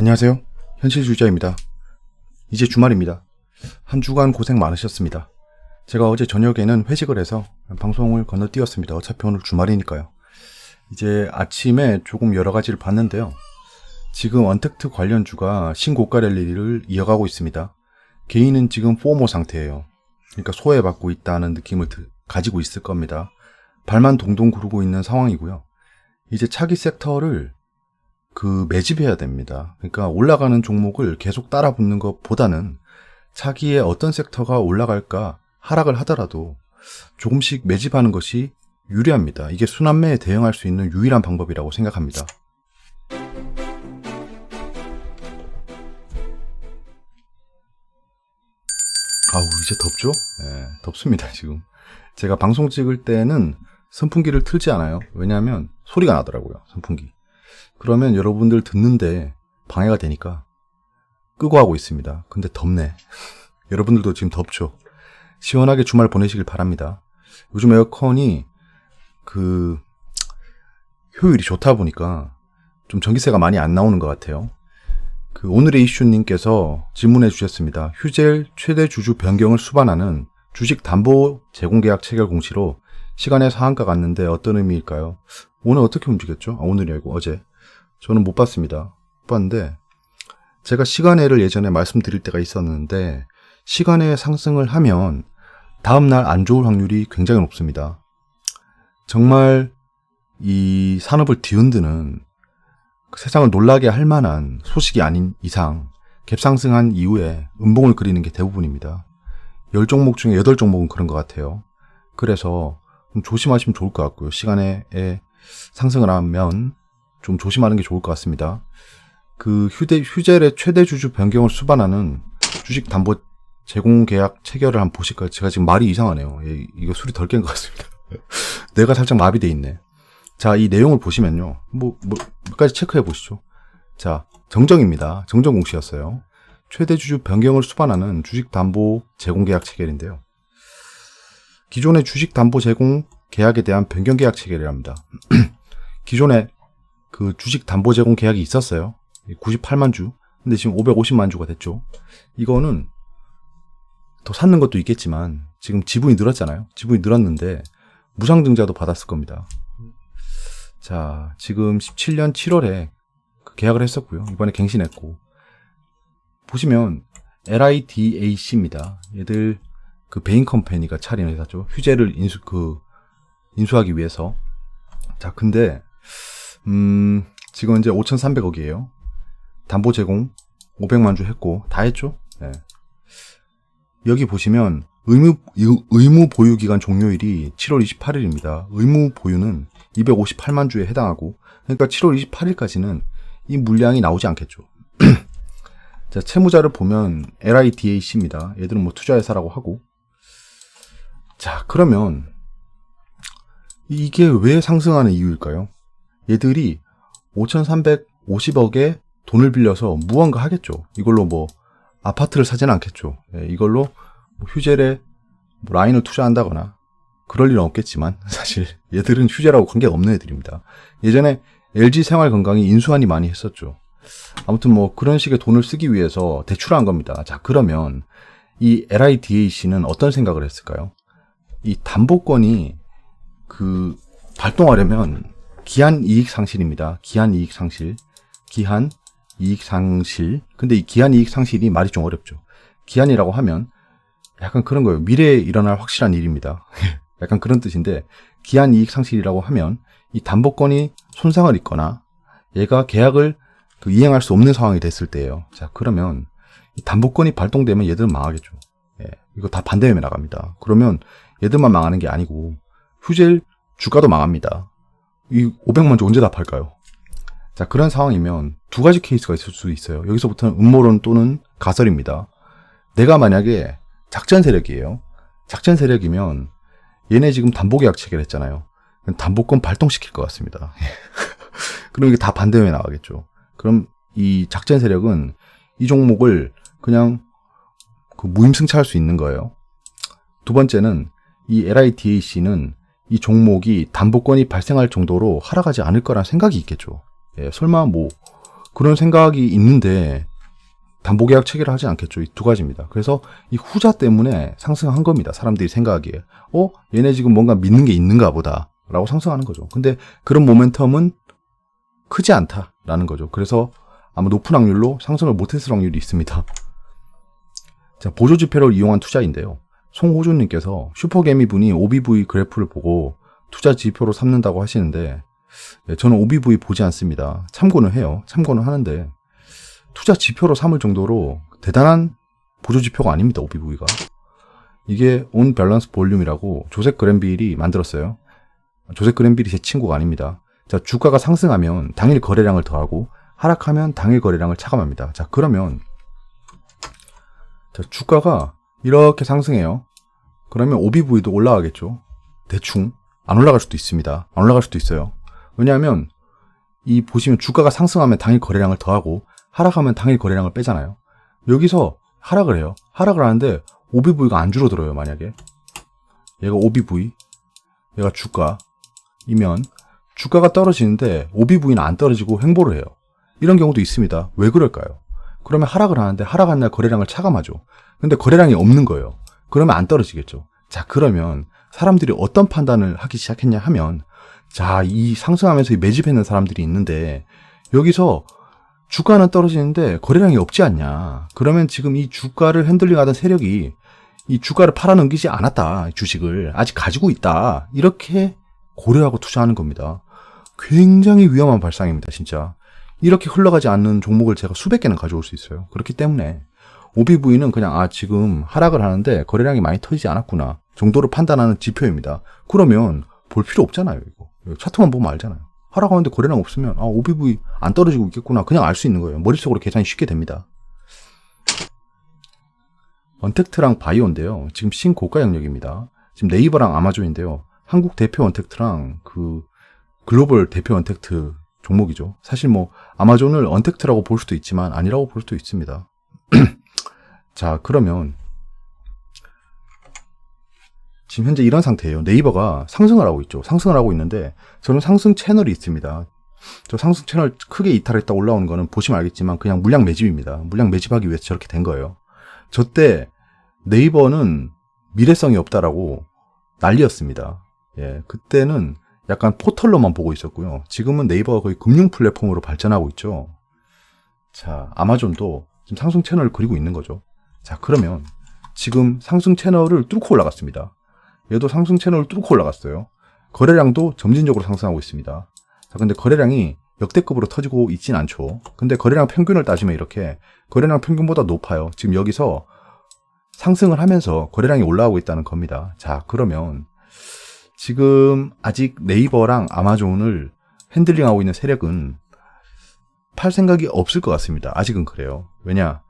안녕하세요. 현실주의자입니다. 이제 주말입니다. 한 주간 고생 많으셨습니다. 제가 어제 저녁에는 회식을 해서 방송을 건너뛰었습니다. 어차피 오늘 주말이니까요. 이제 아침에 조금 여러 가지를 봤는데요. 지금 언택트 관련주가 신고가 랠리를 이어가고 있습니다. 개인은 지금 포모 상태예요. 그러니까 소외받고 있다는 느낌을 가지고 있을 겁니다. 발만 동동 구르고 있는 상황이고요. 이제 차기 섹터를 매집해야 됩니다. 그러니까 올라가는 종목을 계속 따라 붙는 것보다는 차기에 어떤 섹터가 올라갈까 하락을 하더라도 조금씩 매집하는 것이 유리합니다. 이게 순환매에 대응할 수 있는 유일한 방법이라고 생각합니다. 아우, 이제 덥죠? 네, 덥습니다, 지금. 제가 방송 찍을 때는 선풍기를 틀지 않아요. 왜냐하면 소리가 나더라고요, 선풍기. 그러면 여러분들 듣는데 방해가 되니까 끄고 하고 있습니다. 근데 덥네. 여러분들도 지금 덥죠? 시원하게 주말 보내시길 바랍니다. 요즘 에어컨이 효율이 좋다 보니까 좀 전기세가 많이 안 나오는 것 같아요. 오늘의 이슈님께서 질문해 주셨습니다. 휴젤 최대 주주 변경을 수반하는 주식 담보 제공 계약 체결 공시로 시간에 상한가 갔는데 어떤 의미일까요? 오늘 어떻게 움직였죠? 오늘이 아니고 어제. 저는 못 봤습니다. 못 봤는데 제가 시간외를 예전에 말씀드릴 때가 있었는데 시간외 상승을 하면 다음날 안 좋을 확률이 굉장히 높습니다. 정말 이 산업을 뒤흔드는 세상을 놀라게 할 만한 소식이 아닌 이상 갭상승한 이후에 음봉을 그리는 게 대부분입니다. 10종목 중에 8종목은 그런 것 같아요. 그래서 좀 조심하시면 좋을 것 같고요. 시간외에 상승을 하면 좀 조심하는 게 좋을 것 같습니다. 휴젤의 최대 주주 변경을 수반하는 주식 담보 제공 계약 체결을 한번 보실까요? 제가 지금 말이 이상하네요. 이거 술이 덜 깬 것 같습니다. 뇌가 살짝 마비돼 있네. 자, 이 내용을 보시면요. 몇 가지 체크해 보시죠. 자, 정정입니다. 정정 공시였어요. 최대 주주 변경을 수반하는 주식 담보 제공 계약 체결인데요. 기존의 주식 담보 제공 계약에 대한 변경 계약 체결이랍니다. 기존에 주식 담보 제공 계약이 있었어요. 98만 주. 근데 지금 550만 주가 됐죠. 이거는 더 샀는 것도 있겠지만 지금 지분이 늘었잖아요. 지분이 늘었는데 무상증자도 받았을 겁니다. 자, 지금 17년 7월에 계약을 했었고요. 이번에 갱신했고. 보시면 LIDAC입니다. 얘들 베인 컴퍼니가 차린 회사죠. 휴재를 인수하기 위해서. 자, 근데 지금 이제 5,300억이에요. 담보 제공 500만 주 했고 다 했죠. 네. 여기 보시면 의무 보유 기간 종료일이 7월 28일입니다. 의무 보유는 258만 주에 해당하고 그러니까 7월 28일까지는 이 물량이 나오지 않겠죠. 자, 채무자를 보면 LIDAC입니다. 얘들은 투자회사라고 하고. 자, 그러면 이게 왜 상승하는 이유일까요? 얘들이 5,350억에 돈을 빌려서 무언가 하겠죠. 이걸로 아파트를 사지는 않겠죠. 이걸로 휴젤에 라인을 투자한다거나 그럴 일은 없겠지만 사실 얘들은 휴젤하고 관계가 없는 애들입니다. 예전에 LG생활건강이 인수한이 많이 했었죠. 아무튼 그런 식의 돈을 쓰기 위해서 대출한 겁니다. 자, 그러면 이 LIDAC는 어떤 생각을 했을까요? 이 담보권이 발동하려면 기한 이익 상실입니다. 기한 이익 상실. 근데 이 기한 이익 상실이 말이 좀 어렵죠. 기한이라고 하면 약간 그런 거예요. 미래에 일어날 확실한 일입니다. 약간 그런 뜻인데 기한 이익 상실이라고 하면 이 담보권이 손상을 입거나 얘가 계약을 이행할 수 없는 상황이 됐을 때예요. 자, 그러면 이 담보권이 발동되면 얘들은 망하겠죠. 이거 다 반대면에 나갑니다. 그러면 얘들만 망하는 게 아니고 휴젤 주가도 망합니다. 이 500만 주 언제 다 팔까요? 자, 그런 상황이면 두 가지 케이스가 있을 수 있어요. 여기서부터는 음모론 또는 가설입니다. 내가 만약에 작전 세력이에요. 작전 세력이면 얘네 지금 담보계약 체결했잖아요. 담보권 발동시킬 것 같습니다. 그럼 이게 다 반대면에 나가겠죠. 그럼 이 작전 세력은 이 종목을 그냥 무임승차할 수 있는 거예요. 두 번째는 이 LIDAC는 이 종목이 담보권이 발생할 정도로 하락하지 않을 거란 생각이 있겠죠. 설마 그런 생각이 있는데 담보계약 체결을 하지 않겠죠. 이 두 가지입니다. 그래서 이 후자 때문에 상승한 겁니다. 사람들이 생각하기에. 얘네 지금 뭔가 믿는 게 있는가 보다 라고 상승하는 거죠. 근데 그런 모멘텀은 크지 않다라는 거죠. 그래서 아마 높은 확률로 상승을 못했을 확률이 있습니다. 자, 보조지표를 이용한 투자인데요. 송호준님께서 슈퍼개미분이 OBV 그래프를 보고 투자 지표로 삼는다고 하시는데 저는 OBV 보지 않습니다. 참고는 해요. 참고는 하는데 투자 지표로 삼을 정도로 대단한 보조지표가 아닙니다. OBV가. 이게 온 밸런스 볼륨이라고 조셉 그랜빌이 만들었어요. 조셉 그랜빌이 제 친구가 아닙니다. 자, 주가가 상승하면 당일 거래량을 더하고 하락하면 당일 거래량을 차감합니다. 자, 그러면 자, 주가가 이렇게 상승해요. 그러면 OBV도 올라가겠죠. 대충 안 올라갈 수도 있습니다. 안 올라갈 수도 있어요. 왜냐하면 이 보시면 주가가 상승하면 당일 거래량을 더하고 하락하면 당일 거래량을 빼잖아요. 여기서 하락을 해요. 하락을 하는데 OBV가 안 줄어들어요. 만약에 얘가 OBV, 얘가 주가이면 주가가 떨어지는데 OBV는 안 떨어지고 횡보를 해요. 이런 경우도 있습니다. 왜 그럴까요? 그러면 하락을 하는데 하락한 날 거래량을 차감하죠. 근데 거래량이 없는 거예요. 그러면 안 떨어지겠죠. 자, 그러면 사람들이 어떤 판단을 하기 시작했냐 하면, 자, 이 상승하면서 매집했는 사람들이 있는데 여기서 주가는 떨어지는데 거래량이 없지 않냐. 그러면 지금 이 주가를 핸들링하던 세력이 이 주가를 팔아넘기지 않았다. 주식을 아직 가지고 있다. 이렇게 고려하고 투자하는 겁니다. 굉장히 위험한 발상입니다. 진짜. 이렇게 흘러가지 않는 종목을 제가 수백 개는 가져올 수 있어요. 그렇기 때문에 OBV는 그냥 지금 하락을 하는데 거래량이 많이 터지지 않았구나 정도로 판단하는 지표입니다. 그러면 볼 필요 없잖아요. 이거 차트만 보면 알잖아요. 하락하는데 거래량 없으면 OBV 안 떨어지고 있겠구나 그냥 알 수 있는 거예요. 머릿속으로 계산이 쉽게 됩니다. 언택트랑 바이오인데요. 지금 신고가 영역입니다. 지금 네이버랑 아마존인데요. 한국 대표 언택트랑 그 글로벌 대표 언택트 종목이죠. 사실 뭐 아마존을 언택트라고 볼 수도 있지만 아니라고 볼 수도 있습니다. 자, 그러면 지금 현재 이런 상태예요. 네이버가 상승을 하고 있죠. 상승을 하고 있는데 저는 상승 채널이 있습니다. 저 상승 채널 크게 이탈했다 올라오는 거는 보시면 알겠지만 그냥 물량 매집입니다. 물량 매집하기 위해서 저렇게 된 거예요. 저 때 네이버는 미래성이 없다라고 난리였습니다. 예, 그때는 약간 포털로만 보고 있었고요. 지금은 네이버가 거의 금융 플랫폼으로 발전하고 있죠. 자, 아마존도 지금 상승 채널을 그리고 있는 거죠. 자, 그러면 지금 상승 채널을 뚫고 올라갔습니다. 얘도 상승 채널을 뚫고 올라갔어요. 거래량도 점진적으로 상승하고 있습니다. 자, 근데 거래량이 역대급으로 터지고 있진 않죠. 근데 거래량 평균을 따지면 이렇게 거래량 평균보다 높아요. 지금 여기서 상승을 하면서 거래량이 올라오고 있다는 겁니다. 자, 그러면 지금 아직 네이버랑 아마존을 핸들링하고 있는 세력은 팔 생각이 없을 것 같습니다. 아직은 그래요. 왜냐?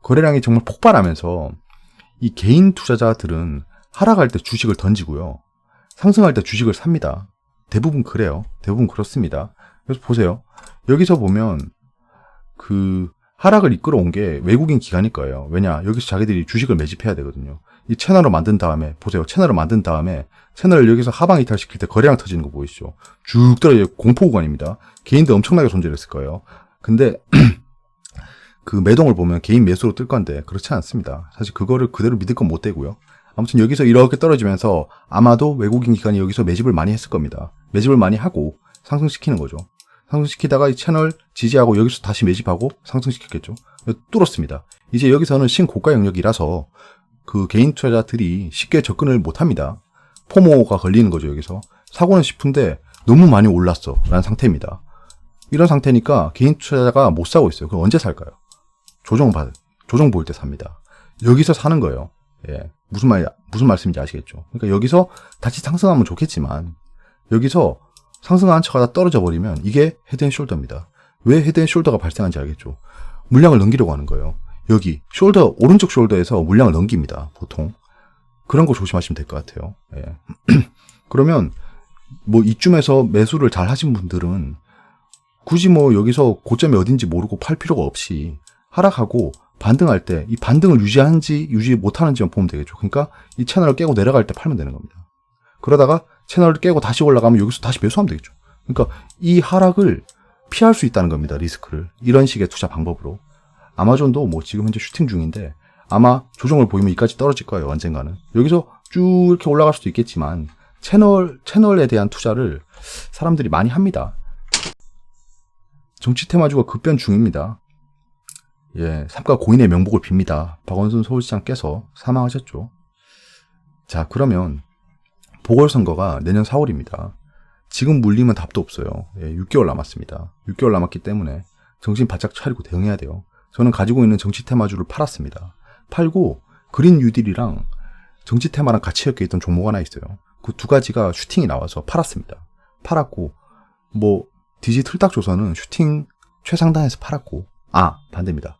거래량이 정말 폭발하면서 이 개인 투자자들은 하락할 때 주식을 던지고요. 상승할 때 주식을 삽니다. 대부분 그래요. 대부분 그렇습니다. 그래서 보세요. 여기서 보면 그 하락을 이끌어온 게 외국인 기관일 거예요. 왜냐? 여기서 자기들이 주식을 매집해야 되거든요. 이 채널을 만든 다음에 보세요. 채널을 만든 다음에 채널을 여기서 하방 이탈시킬 때 거래량 터지는 거 보이시죠? 쭉 떨어져 공포 구간입니다. 개인들 엄청나게 손절했을 거예요. 근데 그 매동을 보면 개인 매수로 뜰 건데 그렇지 않습니다. 사실 그거를 그대로 믿을 건 못 되고요. 아무튼 여기서 이렇게 떨어지면서 아마도 외국인 기관이 여기서 매집을 많이 했을 겁니다. 매집을 많이 하고 상승시키는 거죠. 상승시키다가 이 채널 지지하고 여기서 다시 매집하고 상승시켰겠죠. 뚫었습니다. 이제 여기서는 신고가 영역이라서 그 개인 투자자들이 쉽게 접근을 못합니다. 포모가 걸리는 거죠. 여기서 사고는 싶은데 너무 많이 올랐어 라는 상태입니다. 이런 상태니까 개인 투자자가 못 사고 있어요. 그럼 언제 살까요? 조정 보일 때 삽니다. 여기서 사는 거예요. 예, 무슨 말씀인지 아시겠죠? 그러니까 여기서 다시 상승하면 좋겠지만 여기서 상승한 척하다 떨어져 버리면 이게 헤드앤숄더입니다. 왜 헤드앤숄더가 발생한지 알겠죠? 물량을 넘기려고 하는 거예요. 여기 숄더 오른쪽 숄더에서 물량을 넘깁니다. 보통 그런 거 조심하시면 될 것 같아요. 예. 그러면 뭐 이쯤에서 매수를 잘 하신 분들은 굳이 뭐 여기서 고점이 어딘지 모르고 팔 필요가 없이 하락하고 반등할 때 이 반등을 유지하는지 유지 못하는지만 보면 되겠죠. 그러니까 이 채널을 깨고 내려갈 때 팔면 되는 겁니다. 그러다가 채널을 깨고 다시 올라가면 여기서 다시 매수하면 되겠죠. 그러니까 이 하락을 피할 수 있다는 겁니다. 리스크를. 이런 식의 투자 방법으로. 아마존도 뭐 지금 현재 슈팅 중인데 아마 조정을 보이면 이까지 떨어질 거예요. 언젠가는. 여기서 쭉 이렇게 올라갈 수도 있겠지만 채널에 대한 투자를 사람들이 많이 합니다. 정치 테마주가 급변 중입니다. 예, 삼가 고인의 명복을 빕니다. 박원순 서울시장께서 사망하셨죠. 자, 그러면 보궐선거가 내년 4월입니다. 지금 물리면 답도 없어요. 예, 6개월 남았습니다. 6개월 남았기 때문에 정신 바짝 차리고 대응해야 돼요. 저는 가지고 있는 정치 테마주를 팔았습니다. 팔고 그린 뉴딜이랑 정치 테마랑 같이 엮여 있던 종목 하나 있어요. 그 두 가지가 슈팅이 나와서 팔았습니다. 팔았고 뭐 디지털딱조선은 슈팅 최상단에서 팔았고 반대입니다.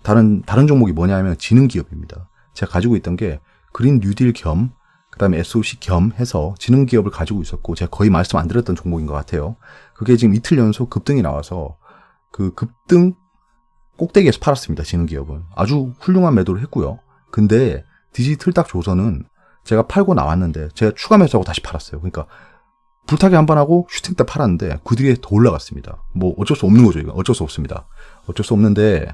다른 종목이 뭐냐면 지능기업입니다. 제가 가지고 있던 게 그린 뉴딜 겸 그다음에 SOC 겸 해서 지능기업을 가지고 있었고 제가 거의 말씀 안 드렸던 종목인 것 같아요. 그게 지금 이틀 연속 급등이 나와서 그 급등 꼭대기에서 팔았습니다. 지능기업은. 아주 훌륭한 매도를 했고요. 근데 디지털딱조선은 제가 팔고 나왔는데 제가 추가 매수하고 다시 팔았어요. 그러니까 불타기 한 번 하고 슈팅 때 팔았는데 그 뒤에 더 올라갔습니다. 뭐 어쩔 수 없는 거죠. 이거 어쩔 수 없습니다. 어쩔 수 없는데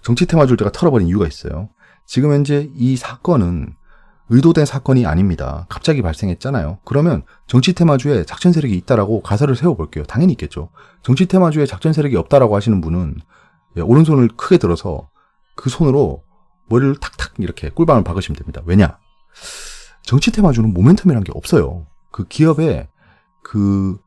정치 테마주를 제가 털어버린 이유가 있어요. 지금 현재 이 사건은 의도된 사건이 아닙니다. 갑자기 발생했잖아요. 그러면 정치 테마주에 작전 세력이 있다라고 가설을 세워볼게요. 당연히 있겠죠. 정치 테마주에 작전 세력이 없다라고 하시는 분은 오른손을 크게 들어서 그 손으로 머리를 탁탁 이렇게 꿀밤을 박으시면 됩니다. 왜냐? 정치 테마주는 모멘텀이라는 게 없어요. 그 기업에 그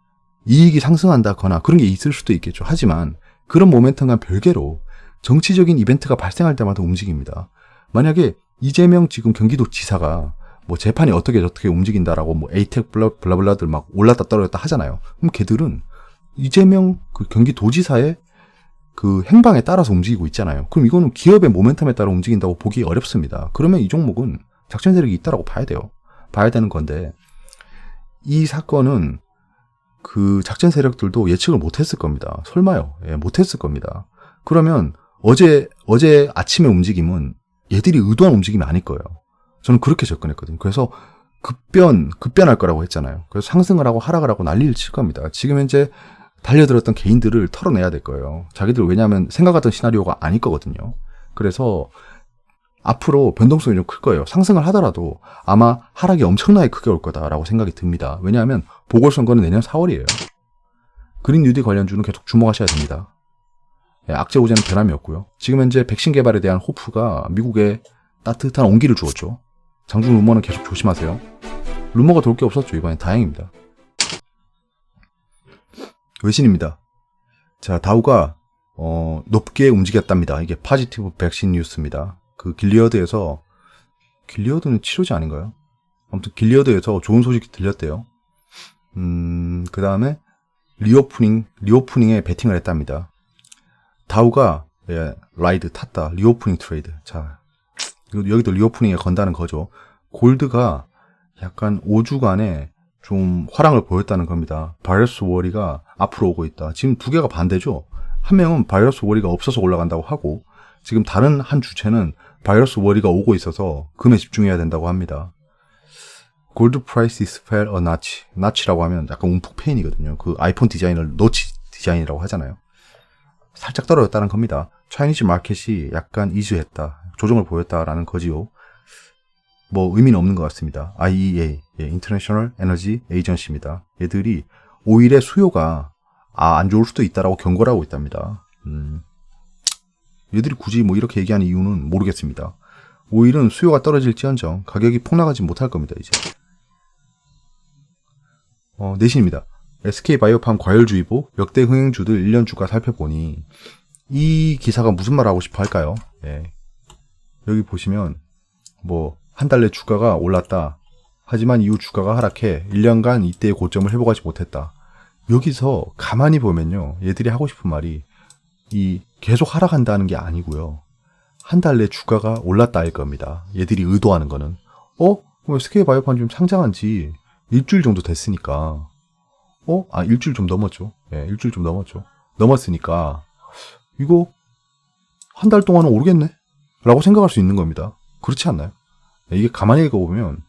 이익이 상승한다거나 그런 게 있을 수도 있겠죠. 하지만 그런 모멘텀과 별개로 정치적인 이벤트가 발생할 때마다 움직입니다. 만약에 이재명 지금 경기도 지사가 뭐 재판이 어떻게 움직인다라고 뭐 에이텍 블라블라들 막 올랐다 떨어졌다 하잖아요. 그럼 걔들은 이재명 그 경기도지사의 그 행방에 따라서 움직이고 있잖아요. 그럼 이거는 기업의 모멘텀에 따라 움직인다고 보기 어렵습니다. 그러면 이 종목은 작전 세력이 있다라고 봐야 돼요. 봐야 되는 건데 이 사건은 그 작전 세력들도 예측을 못했을 겁니다. 설마요. 예, 못했을 겁니다. 그러면 어제 아침의 움직임은 얘들이 의도한 움직임이 아닐 거예요. 저는 그렇게 접근했거든요. 그래서 급변할 거라고 했잖아요. 그래서 상승을 하고 하락을 하고 난리를 칠 겁니다. 지금 현재 달려들었던 개인들을 털어내야 될 거예요. 자기들 왜냐하면 생각했던 시나리오가 아닐 거거든요. 그래서 앞으로 변동성이 좀 클 거예요. 상승을 하더라도 아마 하락이 엄청나게 크게 올 거다라고 생각이 듭니다. 왜냐하면 보궐선거는 내년 4월이에요. 그린 뉴딜 관련주는 계속 주목하셔야 됩니다. 예, 악재 호재는 변함이 없고요. 지금 현재 백신 개발에 대한 호프가 미국에 따뜻한 온기를 주었죠. 장중 루머는 계속 조심하세요. 루머가 돌 게 없었죠. 이번엔 다행입니다. 외신입니다. 자, 다우가 높게 움직였답니다. 이게 파지티브 백신 뉴스입니다. 그 길리어드는 치료제 아닌가요? 아무튼 길리어드에서 좋은 소식이 들렸대요. 그 다음에 리오프닝에 베팅을 했답니다. 다우가 라이드 탔다. 리오프닝 트레이드. 자, 여기도 리오프닝에 건다는 거죠. 골드가 약간 5주간에 좀 화랑을 보였다는 겁니다. 바이러스 워리가 앞으로 오고 있다. 지금 두 개가 반대죠. 한 명은 바이러스 워리가 없어서 올라간다고 하고 지금 다른 한 주체는 바이러스 워리가 오고 있어서 금에 집중해야 된다고 합니다. 골드 프라이스 fell a notch. notch라고 하면 약간 움푹 패인이거든요. 그 아이폰 디자인을 노치 디자인이라고 하잖아요. 살짝 떨어졌다는 겁니다. 차이니즈 마켓이 약간 이주했다. 조정을 보였다라는 거지요. 뭐 의미는 없는 것 같습니다. IEA, International Energy Agency입니다. 얘들이 오일의 수요가 안 좋을 수도 있다라고 경고를 하고 있답니다. 얘들이 굳이 뭐 이렇게 얘기하는 이유는 모르겠습니다. 오일은 수요가 떨어질지언정 가격이 폭락하지 못할 겁니다. 이제 내신입니다. SK바이오팜 과열주의보 역대 흥행주들 1년 주가 살펴보니 이 기사가 무슨 말 하고 싶어 할까요? 예. 여기 보시면 뭐 한 달 내 주가가 올랐다. 하지만 이후 주가가 하락해 1년간 이때의 고점을 회복하지 못했다. 여기서 가만히 보면요. 얘들이 하고 싶은 말이 계속 하락한다는 게 아니고요. 한 달 내 주가가 올랐다일 겁니다. 얘들이 의도하는 거는 SK바이오팜 좀 상장한 지 일주일 정도 됐으니까 일주일 좀 넘었죠. 예, 일주일 좀 넘었죠. 넘었으니까 이거 한 달 동안은 오르겠네? 라고 생각할 수 있는 겁니다. 그렇지 않나요? 이게 가만히 읽어보면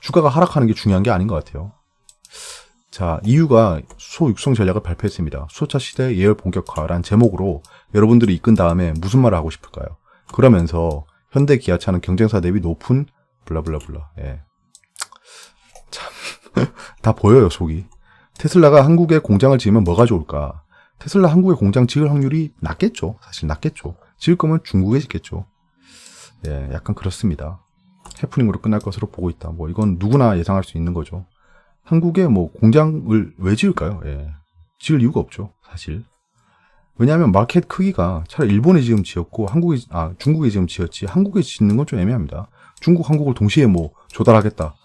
주가가 하락하는 게 중요한 게 아닌 것 같아요. 자, EU가 수소 육성 전략을 발표했습니다. 수소차 시대 예열 본격화란 제목으로 여러분들이 이끈 다음에 무슨 말을 하고 싶을까요? 그러면서 현대 기아차는 경쟁사 대비 높은 블라블라블라. 예. 참, 다 보여요, 속이. 테슬라가 한국에 공장을 지으면 뭐가 좋을까? 테슬라 한국에 공장 지을 확률이 낮겠죠. 사실 낮겠죠. 지을 거면 중국에 짓겠죠. 예, 약간 그렇습니다. 해프닝으로 끝날 것으로 보고 있다. 뭐 이건 누구나 예상할 수 있는 거죠. 한국에 뭐 공장을 왜 지을까요? 예. 지을 이유가 없죠, 사실. 왜냐하면 마켓 크기가 차라리 일본에 지금 지었고 중국에 지금 지었지 한국에 짓는 건 좀 애매합니다. 중국, 한국을 동시에 뭐 조달하겠다.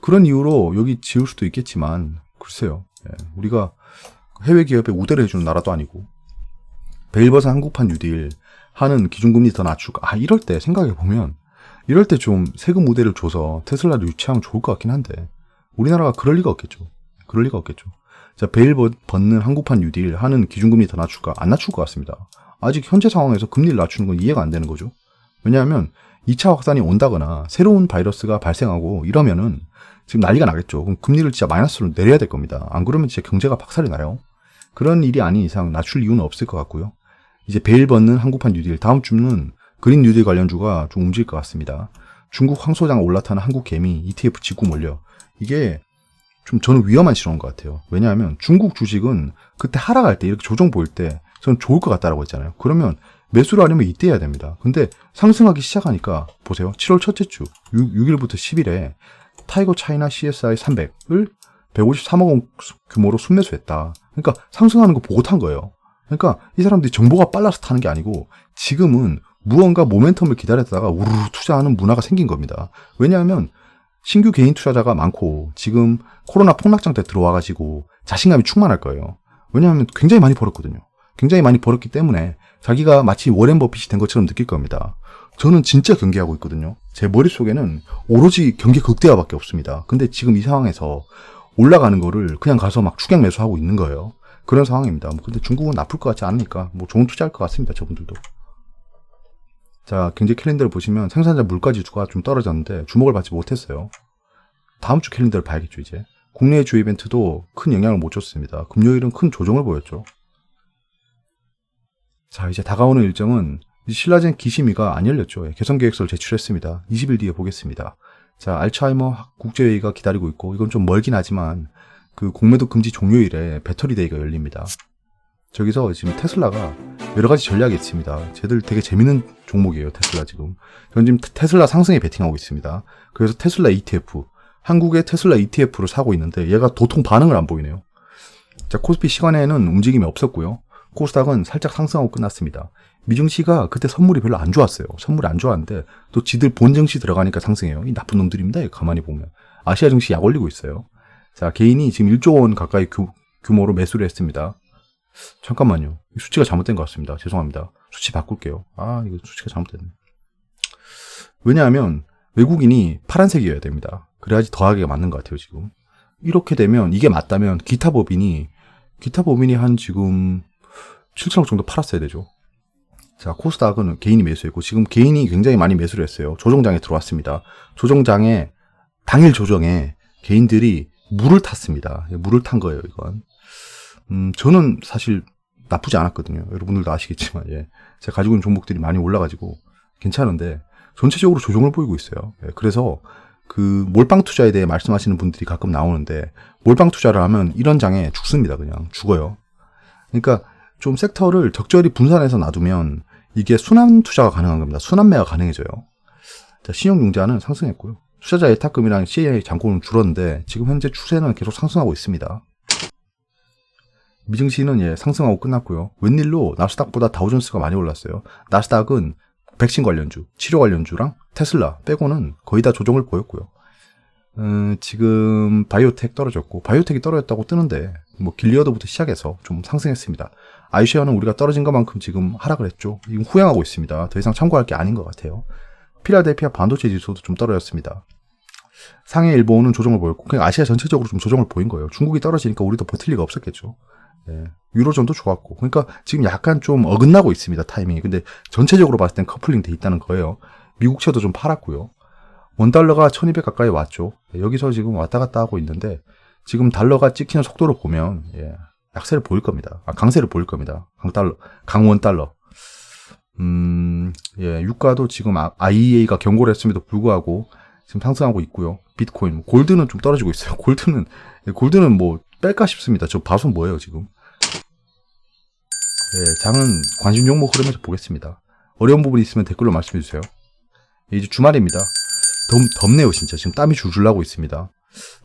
그런 이유로 여기 지을 수도 있겠지만 글쎄요. 예. 우리가 해외 기업에 우대를 해주는 나라도 아니고 베일버스 한국판 뉴딜 하는 기준금리 더 낮추고 이럴 때 생각해보면 이럴 때 좀 세금 우대를 줘서 테슬라를 유치하면 좋을 것 같긴 한데 우리나라가 그럴 리가 없겠죠. 그럴 리가 없겠죠. 자, 베일 벗는 한국판 뉴딜 하는 기준금리 더 낮출까? 안 낮출 것 같습니다. 아직 현재 상황에서 금리를 낮추는 건 이해가 안 되는 거죠. 왜냐하면 2차 확산이 온다거나 새로운 바이러스가 발생하고 이러면은 지금 난리가 나겠죠. 그럼 금리를 진짜 마이너스로 내려야 될 겁니다. 안 그러면 진짜 경제가 박살이 나요. 그런 일이 아닌 이상 낮출 이유는 없을 것 같고요. 이제 베일 벗는 한국판 뉴딜 다음 주는 그린 뉴딜 관련주가 좀 움직일 것 같습니다. 중국 황소장 올라타는 한국 개미 ETF 직구 몰려. 이게 좀 저는 위험한 실험인 것 같아요. 왜냐하면 중국 주식은 그때 하락할 때 이렇게 조정 보일 때 저는 좋을 것 같다라고 했잖아요. 그러면 매수를 하려면 이때 해야 됩니다. 근데 상승하기 시작하니까 보세요. 7월 첫째 주 6일부터 10일에 타이거 차이나 CSI 300을 153억 원 규모로 순매수했다. 그러니까 상승하는 거 보고 탄 거예요. 그러니까 이 사람들이 정보가 빨라서 타는 게 아니고 지금은 무언가 모멘텀을 기다렸다가 우르르 투자하는 문화가 생긴 겁니다. 왜냐하면 신규 개인 투자자가 많고 지금 코로나 폭락장 때 들어와가지고 자신감이 충만할 거예요. 왜냐하면 굉장히 많이 벌었거든요. 굉장히 많이 벌었기 때문에 자기가 마치 워렌 버핏이 된 것처럼 느낄 겁니다. 저는 진짜 경계하고 있거든요. 제 머릿속에는 오로지 경계 극대화밖에 없습니다. 근데 지금 이 상황에서 올라가는 거를 그냥 가서 막 추격 매수하고 있는 거예요. 그런 상황입니다. 근데 중국은 나쁠 것 같지 않으니까 뭐 좋은 투자할 것 같습니다. 저분들도. 자, 경제 캘린더를 보시면 생산자 물가 지수가 좀 떨어졌는데 주목을 받지 못했어요. 다음 주 캘린더를 봐야겠죠, 이제. 국내의 주요 이벤트도 큰 영향을 못 줬습니다. 금요일은 큰 조정을 보였죠. 자, 이제 다가오는 일정은 신라젠 기시미가 안 열렸죠. 개선 계획서를 제출했습니다. 20일 뒤에 보겠습니다. 자, 알츠하이머 국제회의가 기다리고 있고 이건 좀 멀긴 하지만 그 공매도 금지 종료일에 배터리 데이가 열립니다. 저기서 지금 테슬라가 여러 가지 전략이 있습니다. 쟤들 되게 재밌는 종목이에요, 테슬라 지금. 저는 지금 테슬라 상승에 베팅하고 있습니다. 그래서 테슬라 ETF, 한국의 테슬라 ETF를 사고 있는데 얘가 도통 반응을 안 보이네요. 자, 코스피 시간에는 움직임이 없었고요. 코스닥은 살짝 상승하고 끝났습니다. 미증시가 그때 선물이 별로 안 좋았어요. 선물이 안 좋았는데 또 지들 본 증시 들어가니까 상승해요. 이 나쁜 놈들입니다. 가만히 보면. 아시아 증시 약 올리고 있어요. 자, 개인이 지금 1조 원 가까이 규모로 매수를 했습니다. 잠깐만요. 수치가 잘못된 것 같습니다. 죄송합니다. 수치 바꿀게요. 이거 수치가 잘못됐네. 왜냐하면 외국인이 파란색이어야 됩니다. 그래야지 더하기가 맞는 것 같아요, 지금. 이렇게 되면 이게 맞다면 기타 법인이 한 지금 7천억 정도 팔았어야 되죠. 자, 코스닥은 개인이 매수했고 지금 개인이 굉장히 많이 매수를 했어요. 조정장에 들어왔습니다. 조정장에 당일 조정에 개인들이 물을 탔습니다. 물을 탄 거예요, 이건. 저는 사실 나쁘지 않았거든요. 여러분들도 아시겠지만, 예. 제가 가지고 있는 종목들이 많이 올라가지고 괜찮은데, 전체적으로 조정을 보이고 있어요. 예. 그래서 그 몰빵 투자에 대해 말씀하시는 분들이 가끔 나오는데, 몰빵 투자를 하면 이런 장에 죽습니다. 그냥 죽어요. 그러니까 좀 섹터를 적절히 분산해서 놔두면 이게 순환 투자가 가능한 겁니다. 순환매가 가능해져요. 자, 신용융자는 상승했고요. 투자자 예탁금이랑 CA 잔고는 줄었는데, 지금 현재 추세는 계속 상승하고 있습니다. 미증시는 상승하고 끝났고요. 웬일로 나스닥보다 다우존스가 많이 올랐어요. 나스닥은 백신 관련주, 치료 관련주랑 테슬라 빼고는 거의 다 조정을 보였고요. 지금 바이오텍 떨어졌고, 바이오텍이 떨어졌다고 뜨는데 뭐 길리어드부터 시작해서 좀 상승했습니다. 아이쉐어는 우리가 떨어진 것만큼 지금 하락을 했죠. 지금 후행하고 있습니다. 더 이상 참고할 게 아닌 것 같아요. 필라델피아 반도체 지수도 좀 떨어졌습니다. 상해 일본은 조정을 보였고, 그냥 아시아 전체적으로 좀 조정을 보인 거예요. 중국이 떨어지니까 우리도 버틸 리가 없었겠죠. 네. 유로존도 좋았고, 그러니까 지금 약간 좀 어긋나고 있습니다, 타이밍이. 근데 전체적으로 봤을 땐 커플링 돼 있다는 거예요. 미국채도 좀 팔았고요. 원달러가 1200 가까이 왔죠. 여기서 지금 왔다 갔다 하고 있는데, 지금 달러가 찍히는 속도를 보면, 예, 약세를 보일 겁니다. 강세를 보일 겁니다. 강원 달러. 예, 유가도 지금 IEA가 경고를 했음에도 불구하고 지금 상승하고 있고요. 비트코인, 골드는 좀 떨어지고 있어요. 골드는 뭐 뺄까 싶습니다. 저 봐선 뭐예요, 지금. 예, 장은 관심 종목 흐름에서 보겠습니다. 어려운 부분이 있으면 댓글로 말씀해 주세요. 이제 주말입니다. 덥네요, 진짜. 지금 땀이 줄줄 나고 있습니다.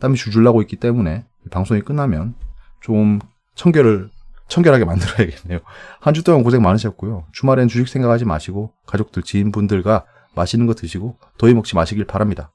땀이 줄줄 나고 있기 때문에 방송이 끝나면 좀 청결하게 만들어야겠네요. 한 주 동안 고생 많으셨고요. 주말엔 주식 생각하지 마시고 가족들, 지인분들과 맛있는 거 드시고 더위 먹지 마시길 바랍니다.